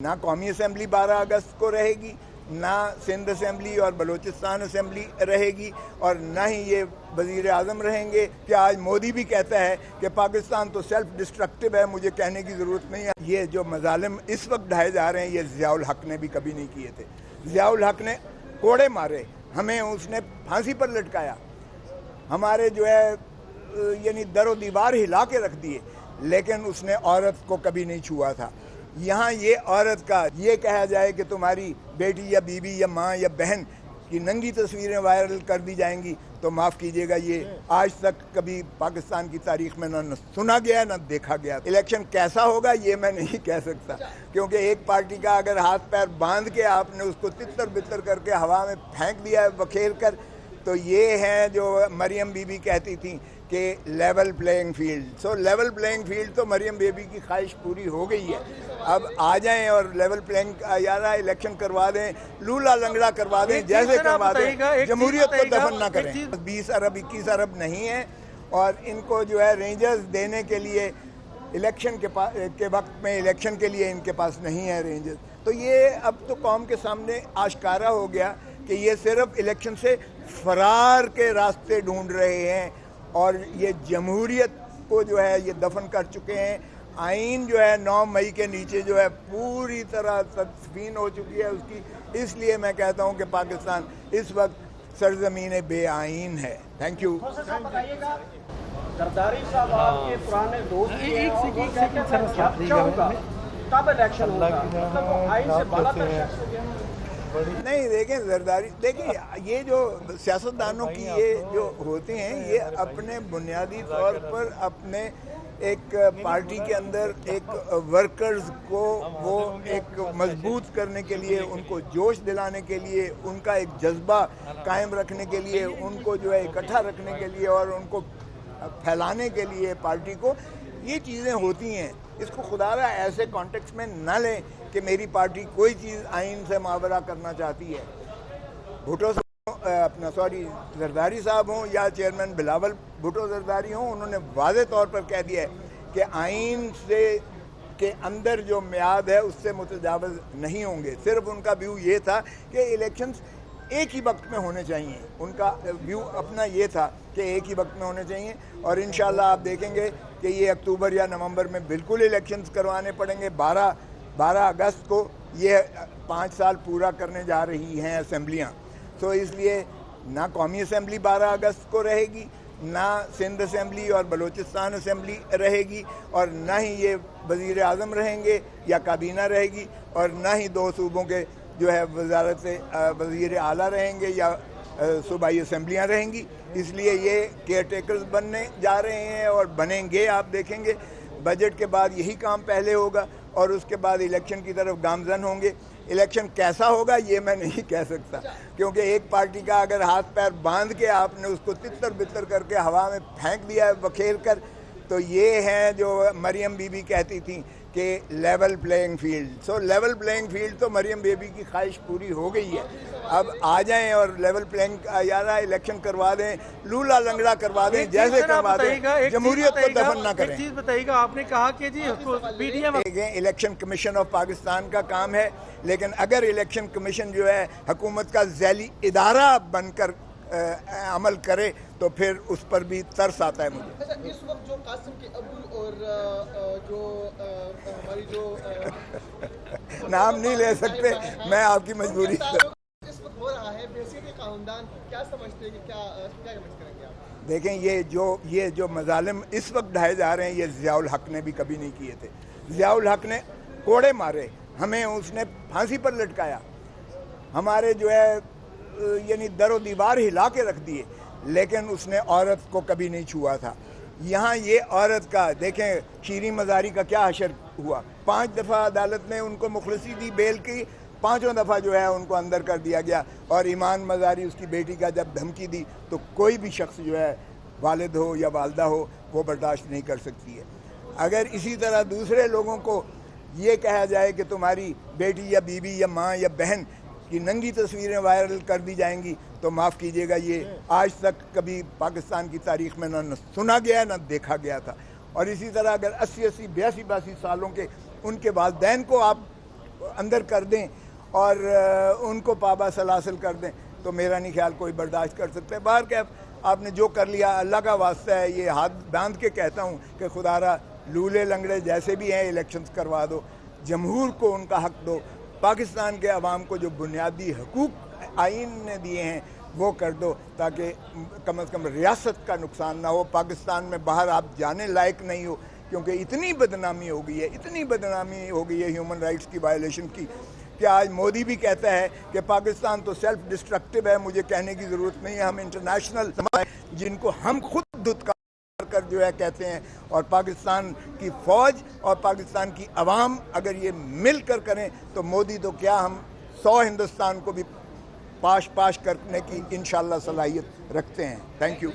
ना कौमी असम्बली 12 अगस्त को रहेगी, ना सिंध असम्बली और बलूचिस्तान असम्बली रहेगी, और ना ही ये वज़ीर आज़म रहेंगे कि आज मोदी भी कहता है कि पाकिस्तान तो सेल्फ डिस्ट्रक्टिव है, मुझे कहने की ज़रूरत नहीं है। ये जो मज़ालिम इस वक्त ढाए जा रहे हैं, ये ज़ियाउल हक ने भी कभी नहीं किए थे। ज़ियाउल हक ने कोड़े मारे, हमें उसने फांसी पर लटकाया, हमारे जो है यानी दरो दीवार हिला के रख दिए, लेकिन उसने औरत को कभी नहीं छुआ था। यहाँ ये औरत का ये कहा जाए कि तुम्हारी बेटी या बीवी या माँ या बहन की नंगी तस्वीरें वायरल कर दी जाएंगी, तो माफ़ कीजिएगा, ये आज तक कभी पाकिस्तान की तारीख में न सुना गया न देखा गया। इलेक्शन कैसा होगा ये मैं नहीं कह सकता, क्योंकि एक पार्टी का अगर हाथ पैर बांध के आपने उसको तितर बितर करके हवा में फेंक दिया है बखेर कर, तो ये है जो मरियम बीबी कहती थी कि लेवल प्लेइंग फील्ड। सो लेवल प्लेइंग फील्ड तो मरियम बेबी की ख्वाहिश पूरी हो गई है। अब आ जाएं और लेवल प्लेइंग यार इलेक्शन करवा दें, लूला लंगड़ा करवा दें, जैसे करवा दें, जमहूरियत को दफन ना करें। 20 अरब 21 अरब नहीं है, और इनको जो है रेंजर्स देने के लिए इलेक्शन के वक्त में इलेक्शन के लिए इनके पास नहीं है रेंजर्स। तो ये अब तो कौम के सामने आश्कारा हो गया कि ये सिर्फ इलेक्शन से फरार के रास्ते ढूंढ रहे हैं, और ये जमहूरियत को जो है ये दफन कर चुके हैं। आइन जो है 9 मई के नीचे जो है पूरी तरह तदफीन हो चुकी है उसकी। इसलिए मैं कहता हूँ कि पाकिस्तान इस वक्त सरजमीन बे आइन है। Thank you. जरदारी साहब आपके पुराने दोस्त कब इलेक्शन होगा? मतलब आइन से बाला तक शख्स हो गया। नहीं, देखें जरदारी, देखें ये जो सियासतदानों की ये जो होते हैं, ये अपने बुनियादी तौर पर अपने एक पार्टी के अंदर एक वर्कर्स को वो एक मजबूत करने के लिए, उनको जोश दिलाने के लिए, उनका एक जज्बा कायम रखने के लिए, उनको जो है इकट्ठा रखने के लिए और उनको फैलाने के लिए पार्टी को, ये चीज़ें होती हैं। इसको खुदारा ऐसे कॉन्टेक्स्ट में न लें कि मेरी पार्टी कोई चीज़ आइन से मावरा करना चाहती है। भुट्टो जरदारी साहब हों या चेयरमैन बिलावल भुट्टो जरदारी हों, उन्होंने वाज़े तौर पर कह दिया है कि आइन से के अंदर जो मियाद है उससे मुतजावज़ नहीं होंगे। सिर्फ उनका व्यू ये था कि इलेक्शंस एक ही वक्त में होने चाहिए, उनका व्यू अपना ये था कि एक ही वक्त में होने चाहिए। और इंशाल्लाह आप देखेंगे कि ये अक्टूबर या नवंबर में बिल्कुल इलेक्शंस करवाने पड़ेंगे। 12 अगस्त को ये 5 साल पूरा करने जा रही हैं असम्बलियाँ। तो इसलिए ना कौमी असम्बली 12 अगस्त को रहेगी, ना सिंध असम्बली और बलूचिस्तान असम्बली रहेगी, और ना ही ये वज़ीर आज़म रहेंगे या काबीना रहेगी, और ना ही 2 सूबों के जो है वजारत से वज़ीर आला रहेंगे या सूबाई असम्बलियाँ रहेंगी। इसलिए ये केयर टेकर्स बनने जा रहे हैं और बनेंगे। आप देखेंगे बजट के बाद यही काम पहले होगा और उसके बाद इलेक्शन की तरफ गामजन होंगे। इलेक्शन कैसा होगा ये मैं नहीं कह सकता, क्योंकि एक पार्टी का अगर हाथ पैर बांध के आपने उसको तितर बितर करके हवा में फेंक दिया है बखेर कर, तो ये है जो मरियम बीबी कहती थी कि लेवल प्लेइंग फील्ड। सो लेवल प्लेइंग फील्ड तो मरियम बेबी की ख्वाहिश पूरी हो गई है। अब आ जाएं और लेवल प्लेइंग यार इलेक्शन करवा दें, लूला लंगड़ा करवा दें, जैसे करवा दें, जमहूरियत को दफन ना करें। एक चीज बताइएगा, आपने कहा कि जी PDM election commission of Pakistan का काम है, लेकिन अगर इलेक्शन कमीशन जो है हुकूमत का झैली इदारा बनकर अमल करे तो फिर उस पर भी तरस आता है मुझे। अच्छा, इस वक्त जो कासिम के अब्दुल और जो हमारी जो नाम नहीं ले सकते, मैं आपकी मजबूरी इस वक्त हो रहा है बेसिक के खानदान, क्या समझते हैं कि क्या कमेंट करेंगे आप? देखें ये जो मज़ालिम इस वक्त ढाए जा रहे हैं, ये ज़ियाउल हक ने भी कभी नहीं किए थे। ज़ियाउल हक ने कोड़े मारे, हमें उसने फांसी पर लटकाया, हमारे जो है यानी दरो दीवार हिला के रख दिए, लेकिन उसने औरत को कभी नहीं छुआ था। यहाँ ये औरत का देखें, शीरी मज़ारी का क्या हशर हुआ। 5 दफ़ा अदालत ने उनको मुखलसी दी बेल की, 5वां दफ़ा जो है उनको अंदर कर दिया गया। और ईमान मज़ारी उसकी बेटी का जब धमकी दी तो कोई भी शख्स जो है, वालिद हो या वालदा हो, वो बर्दाश्त नहीं कर सकती है। अगर इसी तरह दूसरे लोगों को ये कहा जाए कि तुम्हारी बेटी या बीवी या माँ या बहन की नंगी तस्वीरें वायरल कर दी जाएंगी, तो माफ़ कीजिएगा, ये आज तक कभी पाकिस्तान की तारीख में न सुना गया न देखा गया था। और इसी तरह अगर 80-82 सालों के उनके वालिदैन को आप اندر کر دیں اور ان کو پابا سلاسل کر دیں تو میرا نہیں خیال کوئی برداشت کر سکتا ہے. باہر کیا آپ نے جو کر لیا اللہ کا واسطہ ہے, یہ ہاتھ باندھ کے کہتا ہوں کہ خدا را لولے لنگڑے جیسے بھی ہیں الیکشنز کروا دو, جمہور کو ان کا حق دو, پاکستان کے عوام کو جو بنیادی حقوق آئین نے دیے ہیں وہ کر دو, تاکہ کم از کم ریاست کا نقصان نہ ہو. پاکستان میں باہر آپ جانے لائق نہیں ہو, کیونکہ اتنی بدنامی ہو گئی ہے, اتنی بدنامی ہو گئی ہے ہیومن رائٹس کی وائلیشن کی, کہ آج مودی بھی کہتا ہے کہ پاکستان تو سیلف ڈسٹرکٹیو ہے. مجھے کہنے کی ضرورت نہیں ہے, ہم انٹرنیشنل جن کو ہم خود دھتکار کر جو ہے کہتے ہیں, اور پاکستان کی فوج اور پاکستان کی عوام اگر یہ مل کر کریں تو مودی تو کیا, ہم 100 ہندوستان کو بھی پاش کرنے کی انشاءاللہ صلاحیت رکھتے ہیں. Thank you.